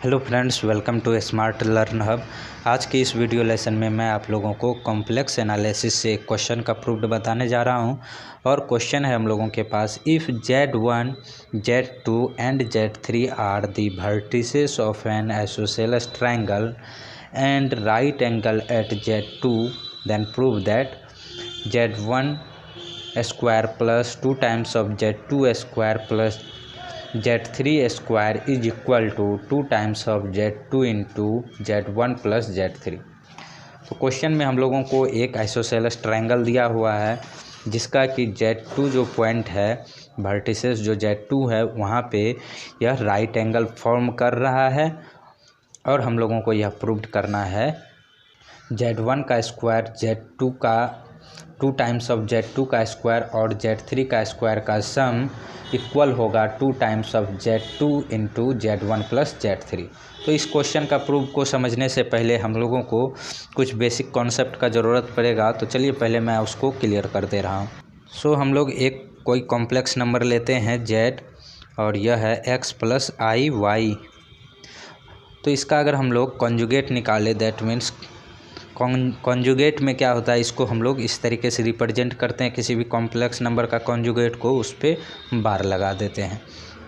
Hello friends, welcome to smart learn hub. आज के इस वीडियो लेसन में मैं आप लोगों को कॉम्प्लेक्स एनालिसिस से एक क्वेश्चन का प्रूफ बताने जा रहा हूं। और क्वेश्चन है हम लोगों के पास, if Z1, Z2 and Z3 are the vertices of an isosceles triangle and right angle at Z2, then prove that Z1 square plus 2 times of Z2 square plus Z3 square is equal to 2 times of Z2 into Z1 plus Z3। तो question में हम लोगों को एक isosceles triangle दिया हुआ है जिसका कि Z2 जो पॉइंट है, वर्टिसेस जो Z2 है, वहाँ पे यह राइट एंगल फॉर्म कर रहा है। और हम लोगों को यह प्रूव करना है Z1 का स्क्वायर Z2 का 2 टाइम्स ऑफ Z2 का स्क्वायर और Z3 का स्क्वायर का सम इक्वल होगा 2 times of Z2 into Z1 plus Z3। तो इस क्वेश्चन का प्रूफ को समझने से पहले हम लोगों को कुछ बेसिक कॉन्सेप्ट का ज़रूरत पड़ेगा। तो चलिए पहले मैं उसको क्लियर कर दे रहा हूँ। सो हम लोग एक कोई कॉम्प्लेक्स नंबर लेते हैं Z, और यह है x प्लस आई वाई। तो इसका अगर हम लोग कॉन्जुगेट निकालें, दैट मीन्स कॉन्जुगेट में क्या होता है, इसको हम लोग इस तरीके से रिप्रेजेंट करते हैं। किसी भी कॉम्प्लेक्स नंबर का कॉन्जुगेट को उस पर बार लगा देते हैं,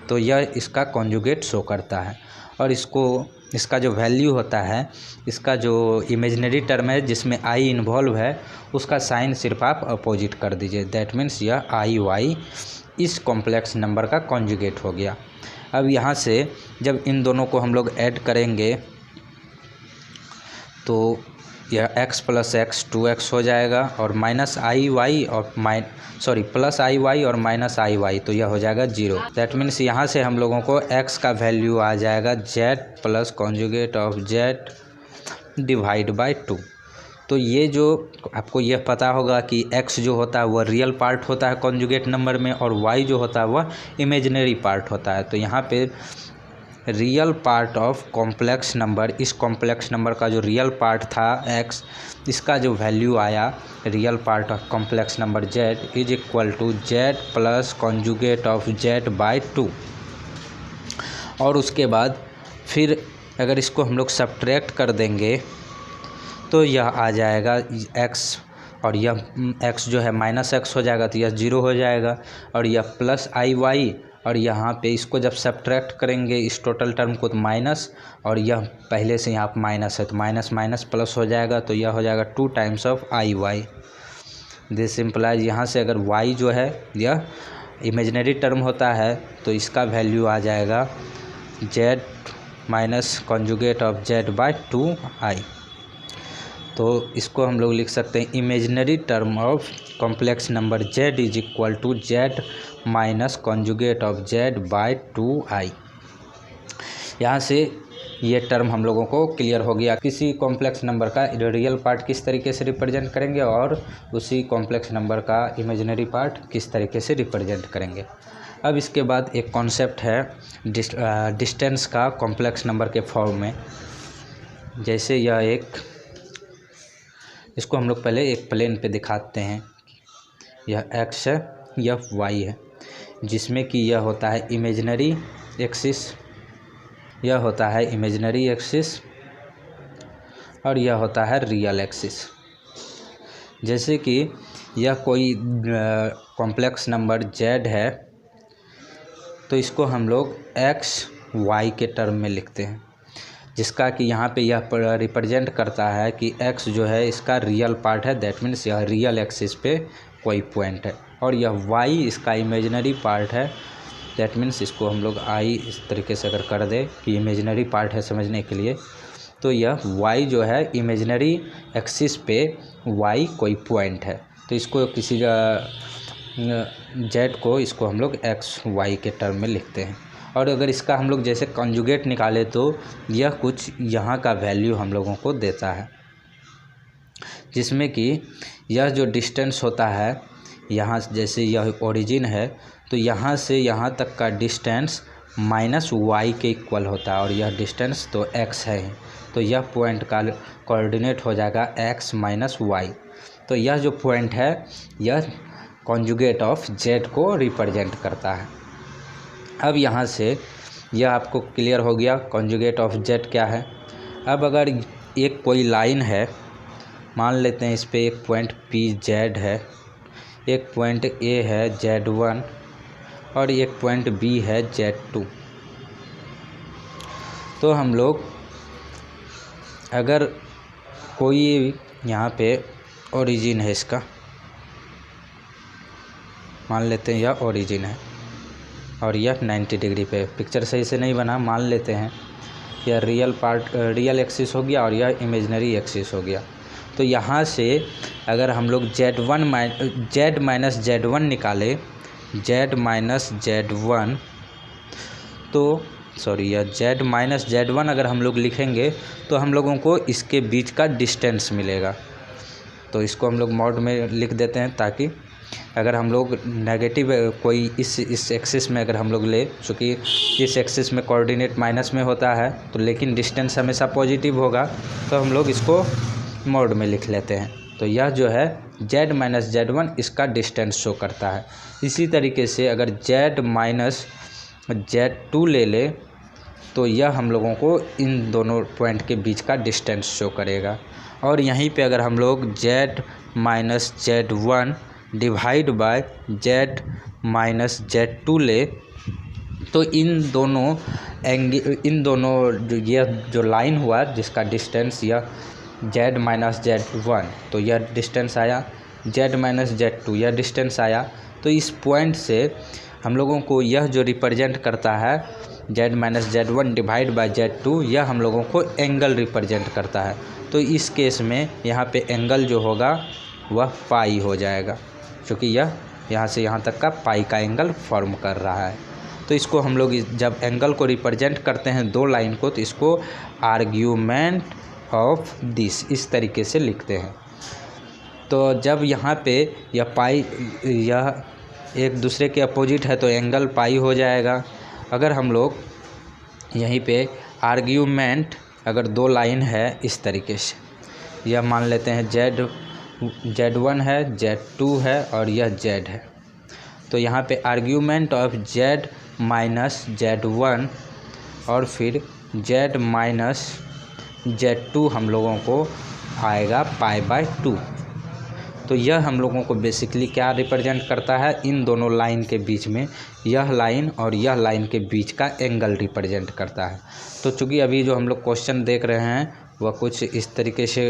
तो यह इसका कॉन्जुगेट शो करता है। और इसका जो वैल्यू होता है, इसका जो इमेजिनरी टर्म है जिसमें आई इन्वॉल्व है, उसका साइन सिर्फ आप अपोजिट कर दीजिए। दैट मीन्स यह आई वाई इस कॉम्प्लेक्स नंबर का कॉन्जुगेट हो गया। अब यहाँ से जब इन दोनों को हम लोग ऐड करेंगे तो यह x प्लस एक्स 2x हो जाएगा, और माइनस आई वाई और प्लस आई वाई और माइनस आई वाई, तो यह हो जाएगा 0। दैट मीन्स यहाँ से हम लोगों को x का वैल्यू आ जाएगा z plus conjugate of z divide by 2। तो ये जो आपको यह पता होगा कि x जो होता है वह रियल पार्ट होता है कॉन्जुगेट नंबर में, और y जो होता है वह इमेजिनरी पार्ट होता है। तो यहाँ पे real part of complex number, इस कॉम्प्लेक्स नंबर का जो रियल पार्ट था x, इसका जो वैल्यू आया real part of complex number z is equal to z plus conjugate of z by 2। और उसके बाद फिर अगर इसको हम लोग सब्ट्रैक्ट कर देंगे तो यह आ जाएगा x, और यह x जो है माइनस x हो जाएगा, तो यह 0 हो जाएगा। और यह प्लस आई वाई, और यहाँ पे इसको जब सब्ट्रैक्ट करेंगे इस टोटल टर्म को, तो माइनस, और यह पहले से यहाँ पर माइनस है तो माइनस माइनस प्लस हो जाएगा, तो यह हो जाएगा 2 times of i y. This implies यहाँ से अगर y जो है यह इमेजिनरी टर्म होता है तो इसका वैल्यू आ जाएगा z minus conjugate of z by 2i। तो इसको हम लोग लिख सकते हैं imaginary term of complex number z is equal to z minus conjugate of z by 2i। यहाँ से ये टर्म हम लोगों को क्लियर हो गया, किसी कॉम्प्लेक्स नंबर का रियल पार्ट किस तरीके से रिप्रेजेंट करेंगे और उसी कॉम्प्लेक्स नंबर का इमेजिनरी पार्ट किस तरीके से रिप्रेजेंट करेंगे। अब इसके बाद एक कॉन्सेप्ट है डिस्टेंस का कॉम्प्लेक्स नंबर के फॉर्म में। जैसे यह इसको हम लोग पहले एक प्लेन पे दिखाते हैं। यह x है, यह y है, जिसमें कि यह होता है इमेजिनरी एक्सिस, यह होता है इमेजिनरी एक्सिस, और यह होता है रियल एक्सिस। जैसे कि यह कोई कॉम्प्लेक्स नंबर z है तो इसको हम लोग x y के टर्म में लिखते हैं, जिसका कि यहाँ पे यह रिप्रेजेंट करता है कि x जो है इसका रियल पार्ट है। दैट मीन्स यह रियल एक्सिस पे कोई पॉइंट है, और यह y इसका इमेजिनरी पार्ट है। दैट मीन्स इसको हम लोग i इस तरीके से अगर कर दे कि इमेजिनरी पार्ट है समझने के लिए, तो यह y जो है इमेजिनरी एक्सिस पे y कोई पॉइंट है। तो इसको किसी z को इसको हम लोग x y के टर्म में लिखते हैं। और अगर इसका हम लोग जैसे कॉन्जुगेट निकाले तो यह कुछ यहाँ का वैल्यू हम लोगों को देता है, जिसमें कि यह जो डिस्टेंस होता है, यहाँ जैसे यह ओरिजिन है तो यहाँ से यहाँ तक का डिस्टेंस माइनस y के इक्वल होता है, और यह डिस्टेंस तो x है, तो यह पॉइंट का कोऑर्डिनेट हो जाएगा x माइनस y। तो यह जो पॉइंट है यह कॉन्जुगेट ऑफ z को रिप्रेजेंट करता है। अब यहाँ से यह आपको क्लियर हो गया कॉन्जुगेट ऑफ जेड क्या है। अब अगर एक कोई लाइन है, मान लेते हैं इस पे एक पॉइंट पी जेड है, एक पॉइंट ए है Z1 और एक पॉइंट बी है Z2। तो हम लोग अगर कोई यहाँ पे ओरिजिन है इसका, मान लेते हैं यह ओरिजिन है और यह 90 डिग्री पे, पिक्चर सही से नहीं बना, मान लेते हैं यह रियल एक्सिस हो गया और यह इमेजनरी एक्सिस हो गया। तो यहाँ से अगर हम लोग Z माइनस Z1 निकाले, Z माइनस Z1, तो सॉरी यह Z माइनस Z1 अगर हम लोग लिखेंगे तो हम लोगों को इसके बीच का डिस्टेंस मिलेगा। तो इसको हम लोग मॉड में लिख देते हैं, ताकि अगर हम लोग नेगेटिव कोई इस एक्सिस में अगर हम लोग ले, चूँकि इस एक्सिस में कोऑर्डिनेट माइनस में होता है तो लेकिन डिस्टेंस हमेशा पॉजिटिव होगा, तो हम लोग इसको मॉड में लिख लेते हैं। तो यह जो है Z माइनस Z1 इसका डिस्टेंस शो करता है। इसी तरीके से अगर Z माइनस Z2 ले तो यह हम लोगों को इन दोनों पॉइंट के बीच का डिस्टेंस शो करेगा। और यहीं पे अगर हम लोग Z minus Z1 divide by Z minus Z2 ले, तो इन दोनों यह जो लाइन हुआ जिसका डिस्टेंस यह Z माइनस Z1, तो यह डिस्टेंस आया, Z माइनस Z2 यह डिस्टेंस आया। तो इस पॉइंट से हम लोगों को यह जो रिप्रेजेंट करता है Z minus Z1 divide by Z2, यह हम लोगों को एंगल रिप्रेजेंट करता है। तो इस केस में यहाँ पे एंगल जो होगा वह पाई हो जाएगा, क्योंकि यह यहाँ से यहाँ तक का पाई का एंगल फॉर्म कर रहा है। तो इसको हम लोग जब एंगल को रिप्रेजेंट करते हैं दो लाइन को, तो इसको आर्ग्यूमेंट ऑफ दिस इस तरीके से लिखते हैं। तो जब यहाँ पे यह पाई यह एक दूसरे के अपोजिट है तो एंगल पाई हो जाएगा। अगर हम लोग यहीं पे आर्ग्यूमेंट अगर दो लाइन है इस तरीके से, यह मान लेते हैं Z1 है, Z2 है और यह Z है, तो यहाँ पे argument of Z minus Z1 और फिर Z माइनस Z2 हम लोगों को आएगा पाई बाय 2। तो यह हम लोगों को बेसिकली क्या रिप्रेजेंट करता है, इन दोनों लाइन के बीच में यह लाइन और यह लाइन के बीच का एंगल रिप्रेजेंट करता है। तो चूँकि अभी जो हम लोग क्वेश्चन देख रहे हैं वह कुछ इस तरीके से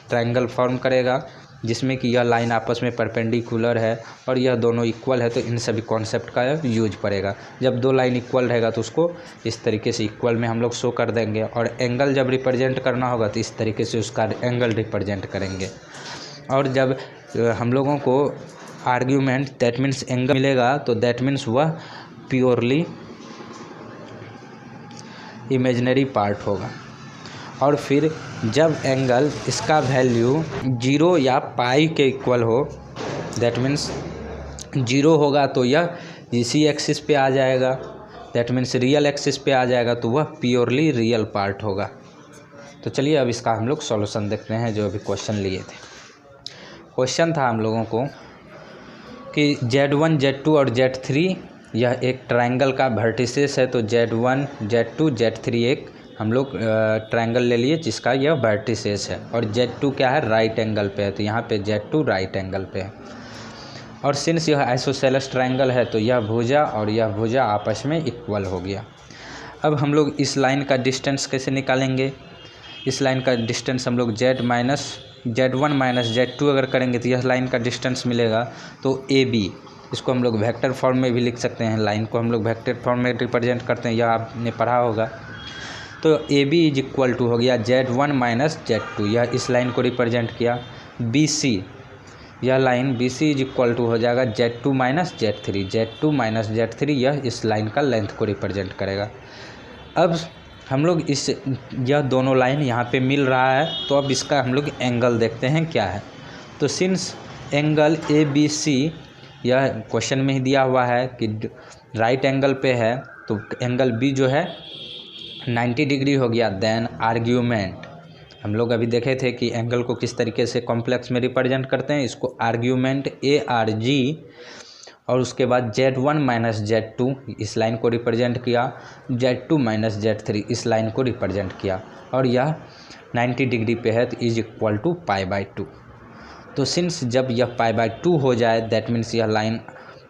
ट्रायंगल फॉर्म करेगा, जिसमें कि यह लाइन आपस में परपेंडिकुलर है और यह दोनों इक्वल है, तो इन सभी कॉन्सेप्ट का यूज पड़ेगा। जब दो लाइन इक्वल रहेगा तो उसको इस तरीके से इक्वल में हम लोग शो कर देंगे, और एंगल जब रिप्रेजेंट करना होगा तो इस तरीके से उसका एंगल रिप्रेजेंट करेंगे। और जब हम लोगों को आर्ग्यूमेंट दैट मीन्स एंगल मिलेगा, तो दैट मीन्स वह प्योरली इमेजिनरी पार्ट होगा। और फिर जब एंगल इसका वैल्यू 0 या पाई के इक्वल हो, दैट मीन्स 0 होगा तो यह इसी एक्सिस पे आ जाएगा, दैट मीन्स रियल एक्सिस पे आ जाएगा, तो वह प्योरली रियल पार्ट होगा। तो चलिए अब इसका हम लोग सॉल्यूशन देखते हैं जो अभी क्वेश्चन लिए थे। क्वेश्चन था हम लोगों को कि Z1, Z2 और Z3 यह एक ट्रायंगल का वर्टिसेस है, तो Z1, Z2, Z3 एक हम लोग ट्रायंगल ले लिए जिसका यह वर्टिसेस है, और Z2 क्या है, राइट एंगल पे है, तो यहाँ पे Z2 राइट एंगल पे है। और सिंस यह आइसोसेलेस ट्रायंगल है तो यह भुजा और यह भुजा आपस में इक्वल हो गया। अब हम लोग इस लाइन का डिस्टेंस कैसे निकालेंगे, इस लाइन का डिस्टेंस हम लोग Z1 माइनस Z2 अगर करेंगे तो यह लाइन का डिस्टेंस मिलेगा, तो AB इसको हम लोग वेक्टर फॉर्म में भी लिख सकते हैं, लाइन को हम लोग वेक्टर फॉर्म में रिप्रेजेंट करते हैं, यह आपने पढ़ा होगा। तो AB इज इक्वल टू हो गया Z1 माइनस Z2, यह इस लाइन को रिप्रेजेंट किया। BC यह line BC is equal to हो जाएगा Z2 माइनस Z3, यह इस लाइन का लेंथ को रिप्रेजेंट करेगा। अब हम लोग यह दोनों लाइन यहाँ पे मिल रहा है, तो अब इसका हम लोग एंगल देखते हैं क्या है। तो सिंस एंगल ABC यह क्वेश्चन में ही दिया हुआ है कि राइट एंगल पे है, तो एंगल B जो है 90 डिग्री हो गया। देन आर्ग्यूमेंट हम लोग अभी देखे थे कि एंगल को किस तरीके से कॉम्प्लेक्स में रिप्रेजेंट करते हैं, इसको आर्ग्यूमेंट ARG और उसके बाद Z1 माइनस Z2 इस लाइन को रिप्रेजेंट किया, Z2 माइनस Z3 इस लाइन को रिप्रेजेंट किया, और यह 90 डिग्री पे है तो इज इक्वल टू π/2। तो सिंस जब यह π/2 हो जाए दैट मीन्स यह लाइन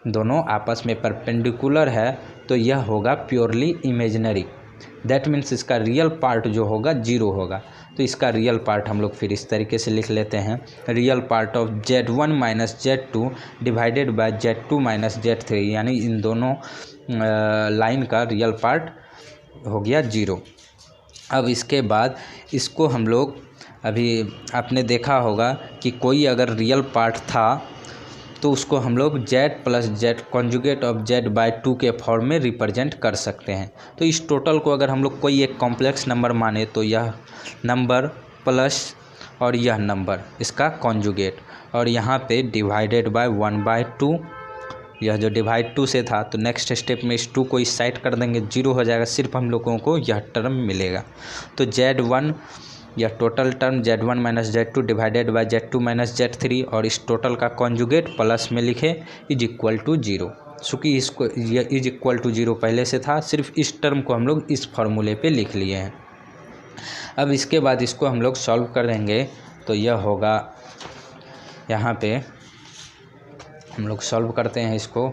दोनों आपस में परपेंडिकुलर है, तो यह होगा प्योरली इमेजिनरी। दैट मीन्स इसका रियल पार्ट जो होगा 0 होगा। तो इसका रियल पार्ट हम लोग फिर इस तरीके से लिख लेते हैं, real part of Z1 minus Z2 divided by Z2 minus Z3, यानी इन दोनों लाइन का रियल पार्ट हो गया 0। अब इसके बाद इसको हम लोग, अभी आपने देखा होगा कि कोई अगर रियल पार्ट था तो उसको हम लोग Z plus Z conjugate of Z/2 के फॉर्म में रिप्रेजेंट कर सकते हैं। तो इस टोटल को अगर हम लोग कोई एक कॉम्प्लेक्स नंबर माने तो यह नंबर प्लस और यह नंबर इसका कॉन्जुगेट, और यहाँ पे डिवाइडेड बाय 1/2, यह जो डिवाइड 2 से था तो नेक्स्ट स्टेप में इस 2 को इस साइड कर देंगे, 0 हो जाएगा, सिर्फ हम लोगों को यह टर्म मिलेगा। तो Z1 यह total term Z1 minus Z2 divided by Z2 minus Z3 और इस टोटल का कॉन्जुगेट प्लस में लिखे इज इक्वल टू 0। चूँकि इसको यह इज इक्वल टू 0 पहले से था, सिर्फ इस टर्म को हम लोग इस फॉर्मूले पे लिख लिए हैं। अब इसके बाद इसको हम लोग सॉल्व करेंगे तो यह होगा, यहाँ पे हम लोग सॉल्व करते हैं इसको,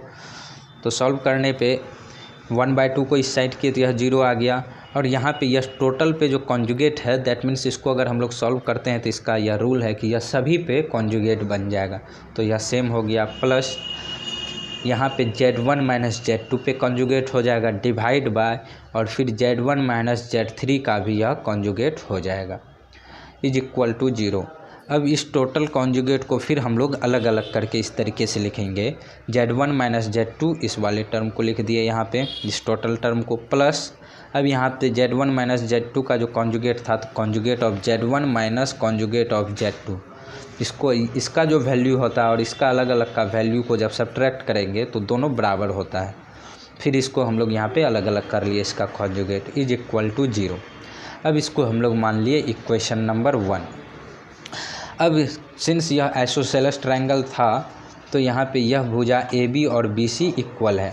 तो सॉल्व करने पे 1/2 को इस साइड किए तो यह 0 आ गया, और यहाँ पे यह टोटल पे जो कॉन्जुगेट है दैट मीन्स इसको अगर हम लोग सॉल्व करते हैं तो इसका यह रूल है कि यह सभी पे कॉन्जुगेट बन जाएगा। तो यह सेम हो गया, प्लस यहाँ पे Z1 माइनस Z2 पे कॉन्जुगेट हो जाएगा, डिवाइड बाय और फिर Z1 माइनस Z3 का भी यह कॉन्जुगेट हो जाएगा इज इक्वल टू 0। अब इस टोटल कॉन्जुगेट को फिर हम लोग अलग अलग करके इस तरीके से लिखेंगे, Z1 माइनस Z2 इस वाले टर्म को लिख दिए यहाँ पे इस टोटल टर्म को, प्लस अब यहाँ पे Z1 माइनस Z2 का जो कॉन्जुगेट था तो conjugate of Z1 minus conjugate of Z2, इसको इसका जो वैल्यू होता है और इसका अलग अलग का वैल्यू को जब सब्ट्रैक्ट करेंगे तो दोनों बराबर होता है। फिर इसको हम लोग यहाँ पे अलग अलग कर लिए, इसका कॉन्जुगेट इज इक्वल टू 0। अब इसको हम लोग मान लिए इक्वेशन नंबर 1। अब सिंस यह आइसोसेलेस ट्रायंगल था तो यहाँ पे यह भुजा AB और BC इक्वल है,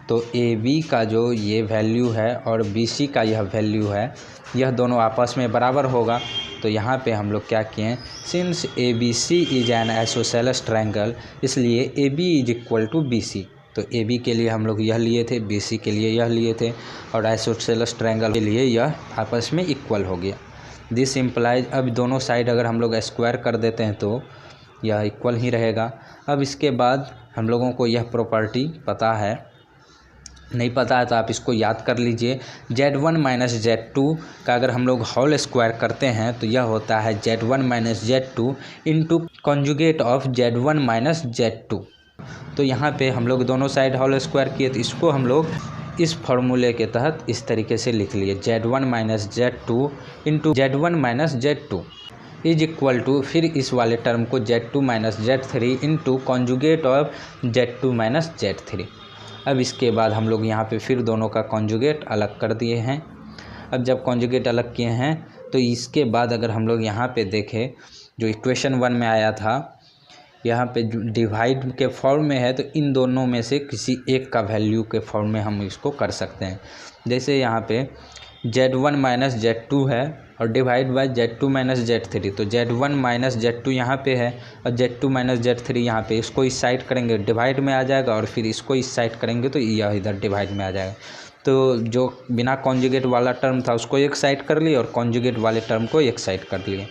तो AB का जो ये वैल्यू है और BC का यह वैल्यू है, यह दोनों आपस में बराबर होगा। तो यहाँ पे हम लोग क्या किए, since ABC is an isosceles triangle, इसलिए AB is equal to BC। तो AB के लिए हम लोग यह लिए थे, BC के लिए यह लिए थे, और आइसोसेलेस ट्रायंगल के लिए यह आपस में इक्वल हो गया। दिस इम्प्लाइज, अब दोनों साइड अगर हम लोग स्क्वायर कर देते हैं तो यह इक्वल ही रहेगा। अब इसके बाद हम लोगों को यह प्रॉपर्टी पता है, नहीं पता है तो आप इसको याद कर लीजिए, Z1 माइनस Z2 का अगर हम लोग होल स्क्वायर करते हैं तो यह होता है Z1 minus Z2 into conjugate of Z1 minus Z2। तो यहाँ पे हम लोग दोनों साइड होल स्क्वायर किए तो इसको हम लोग इस फॉर्मूले के तहत इस तरीके से लिख लिए, Z1 minus Z2 into Z1 minus Z2 is equal to, फिर इस वाले टर्म को Z2 minus Z3 into conjugate of Z2 minus Z3। अब इसके बाद हम लोग यहाँ पे फिर दोनों का कॉन्जुगेट अलग कर दिए हैं। अब जब कॉन्जुगेट अलग किए हैं तो इसके बाद अगर हम लोग यहाँ पे देखें, जो इक्वेशन 1 में आया था यहाँ पे डिवाइड के फॉर्म में है, तो इन दोनों में से किसी एक का वैल्यू के फॉर्म में हम इसको कर सकते हैं। जैसे यहाँ पे Z1 माइनस Z2 है और divide by Z2 minus Z3, तो Z1 माइनस Z2 यहाँ पे है और Z2 माइनस Z3 यहाँ पे, इसको इस साइड करेंगे डिवाइड में आ जाएगा, और फिर इसको इस साइड करेंगे तो यह इधर डिवाइड में आ जाएगा। तो जो बिना कॉन्जुगेट वाला टर्म था उसको एक साइड कर लिए और कॉन्जुगेट वाले टर्म को एक साइड कर लिए।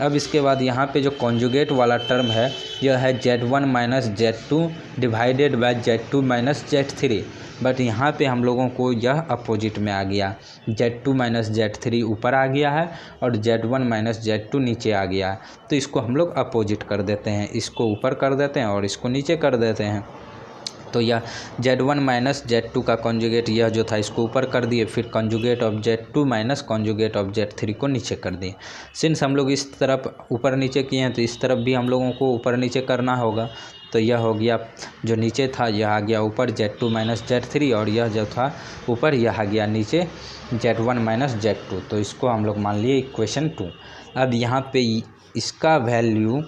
अब इसके बाद यहाँ पे जो कॉन्जुगेट वाला टर्म है यह है Z1 minus Z2 divided by Z2 minus Z3, but यहाँ पे हम लोगों को यह अपोजिट में आ गया, Z2 माइनस Z3 ऊपर आ गया है और Z1 माइनस Z2 नीचे आ गया है। तो इसको हम लोग अपोजिट कर देते हैं, इसको ऊपर कर देते हैं और इसको नीचे कर देते हैं। तो यह Z1 माइनस Z2 का कॉन्जुगेट यह जो था इसको ऊपर कर दिए, फिर conjugate of Z2 minus conjugate of Z3 को नीचे कर दिए। सिंस हम लोग इस तरफ ऊपर नीचे किए हैं तो इस तरफ भी हम लोगों को ऊपर नीचे करना होगा। तो यह हो गया, जो नीचे था यह आ गया ऊपर Z2 माइनस Z3, और यह जो था ऊपर यह आ गया नीचे Z1 माइनस Z2। तो इसको हम लोग मान लिए इक्वेशन 2। अब यहाँ पे इसका वैल्यू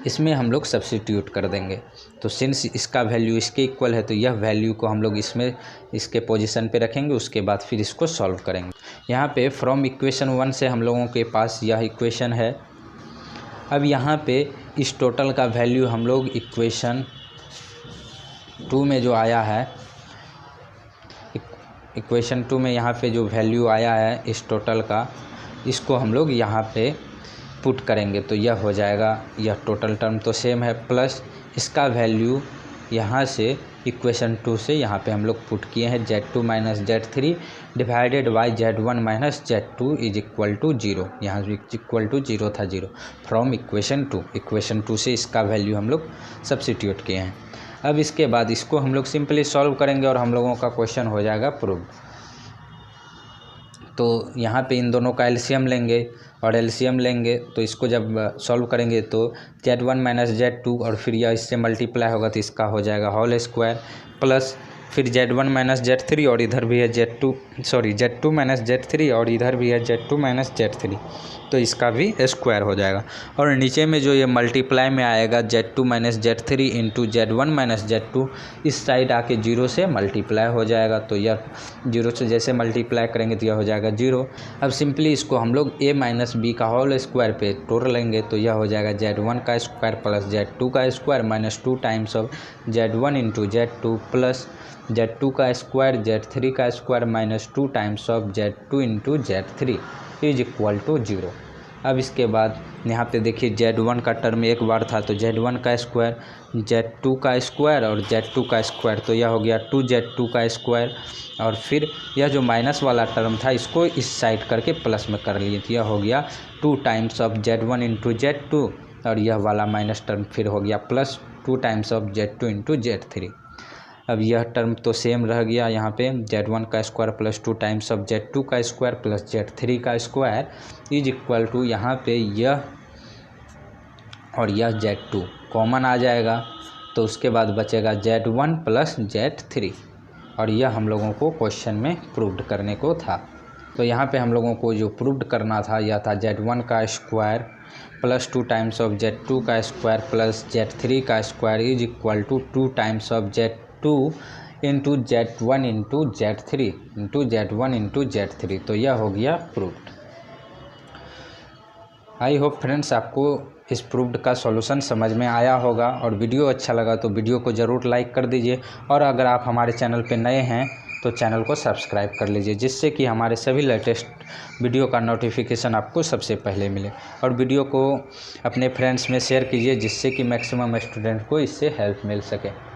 इसमें हम लोग सब्स्टिट्यूट कर देंगे। तो सिंस इसका वैल्यू इसके इक्वल है तो यह वैल्यू को हम लोग इसमें इसके पोजीशन पे रखेंगे, उसके बाद फिर इसको सॉल्व करेंगे। यहाँ पे फ्रॉम इक्वेशन 1 से हम लोगों के पास यह इक्वेशन है। अब यहाँ पे इस टोटल का वैल्यू हम लोग इक्वेशन 2 में जो आया है, इक्वेशन 2 में यहाँ पे जो वैल्यू आया है इस टोटल का, इसको हम लोग यहाँ पे पुट करेंगे तो यह हो जाएगा, यह टोटल टर्म तो सेम है, प्लस इसका वैल्यू यहाँ से इक्वेशन 2 से यहाँ पे हम लोग पुट किए हैं Z2 minus Z3 divided by Z1 minus Z2 is equal to 0। यहाँ इक्वल टू 0 था, 0 फ्रॉम इक्वेशन 2 से इसका वैल्यू हम लोग सब्स्टिट्यूट किए हैं। अब इसके बाद इसको हम लोग सिंपली सॉल्व करेंगे और हम लोगों का क्वेश्चन हो जाएगा प्रूव्ड। तो यहाँ पे इन दोनों का एलसीएम लेंगे और एलसीएम लेंगे तो इसको जब सॉल्व करेंगे तो Z1 माइनस Z2 और फिर यह इससे मल्टीप्लाई होगा तो इसका हो जाएगा होल स्क्वायर, प्लस फिर Z1 माइनस Z3 और इधर भी है Z2 माइनस Z3 और इधर भी है Z2 माइनस Z3 तो इसका भी स्क्वायर हो जाएगा। और नीचे में जो ये मल्टीप्लाई में आएगा Z2 minus Z3 into Z1 minus Z2, इस साइड आके 0 से मल्टीप्लाई हो जाएगा तो यह 0 से जैसे मल्टीप्लाई करेंगे तो यह हो जाएगा 0। अब सिंपली इसको हम लोग a माइनस बी का होल स्क्वायर पे तोड़ लेंगे तो यह हो जाएगा Z1 का स्क्वायर प्लस Z2 का square minus 2 times of Z1 into Z2 plus Z2 का स्क्वायर Z3 का square minus 2 times of Z2 into Z3 is equal to 0। अब इसके बाद यहाँ पे देखिए Z1 का टर्म एक बार था तो Z1 का स्क्वायर, Z2 का स्क्वायर और Z2 का स्क्वायर तो यह हो गया 2Z2 का स्क्वायर, और फिर यह जो माइनस वाला टर्म था इसको इस साइड करके प्लस में कर लिए तो यह हो गया 2 times of Z1 into Z2 और यह वाला माइनस टर्म फिर हो गया plus 2 times of Z2 into Z3। अब यह टर्म तो सेम रह गया, यहाँ पे Z1 का square plus 2 times of Z2 का स्क्वायर प्लस Z3 का स्क्वायर इज इक्वल टू यहाँ पे यह और यह Z2 कॉमन आ जाएगा तो उसके बाद बचेगा Z1 प्लस Z3 और यह हम लोगों को क्वेश्चन में प्रूव्ड करने को था। तो यहाँ पे हम लोगों को जो प्रूव्ड करना था यह था Z1 का square plus 2 times of Z2 का स्क्वायर प्लस Z3 का square is equal to 2 times of Z2 into Z1 into Z1 into Z3 तो यह हो गया प्रूव्ड। आई होप फ्रेंड्स आपको इस प्रूव्ड का सॉल्यूशन समझ में आया होगा, और वीडियो अच्छा लगा तो वीडियो को ज़रूर लाइक कर दीजिए, और अगर आप हमारे चैनल पर नए हैं तो चैनल को सब्सक्राइब कर लीजिए जिससे कि हमारे सभी लेटेस्ट वीडियो का नोटिफिकेशन आपको सबसे पहले मिले, और वीडियो को अपने फ्रेंड्स में शेयर कीजिए जिससे कि मैक्सिमम स्टूडेंट को इससे हेल्प मिल सके।